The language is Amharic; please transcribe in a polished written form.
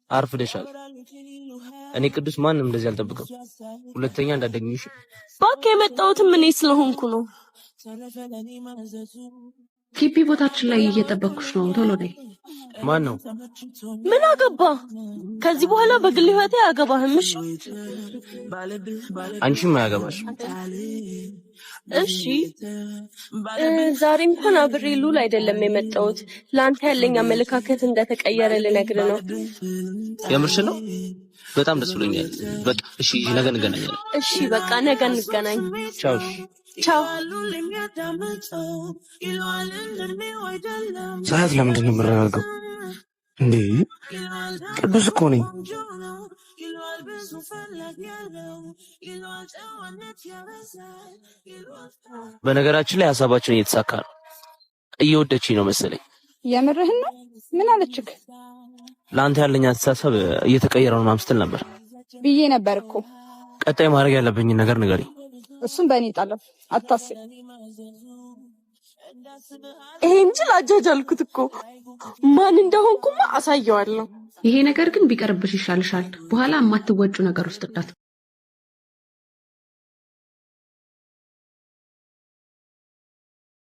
አርፍደሻል። እኔ ቅዱስ ማንም እንደዚህ አልጠብቅም። ሁለተኛ እንዳትደግሚሽ። እባክህ የመጣሁትም እኔ ስለሆንኩ ነው። ኪፒ ቦታችን ላይ እየጠበቅኩሽ ነው። ቶሎ ነይ። ማን ነው? ምን አገባ? ከዚህ በኋላ በግል ህይወቴ አያገባህም። እሺ አንቺም አያገባሽ። እሺ ዛሬ እንኳን አብሬ ሉል አይደለም የመጣሁት። ለአንተ ያለኝ አመለካከት እንደተቀየረ ልነግር ነው። የምርሽ ነው? በጣም ደስ ብሎኛል። በቃ እሺ ነገ እንገናኛለን። እሺ በቃ ነገ እንገናኝ። ቻው። ቻው። ሰዓት ለምንድን ነው የምረጋገው እንዴ? ቅዱስ እኮ ነኝ። በነገራችን ላይ ሀሳባችን እየተሳካ ነው። እየወደችኝ ነው መሰለኝ። የምርህን ነው? ምን አለችክ? ለአንተ ያለኝ አስተሳሰብ እየተቀየረ ነው ምናምን ስትል ነበር ብዬ ነበር እኮ። ቀጣይ ማድረግ ያለብኝን ነገር ንገሪኝ። እሱም በእኔ ጣለፍ አታስብ። ይሄን ጅል አጃጃልኩት እኮ። ማን እንደሆንኩማ አሳየዋለሁ። ይሄ ነገር ግን ቢቀርብሽ ይሻልሻል። በኋላ የማትወጪው ነገር ውስጥ እንዳት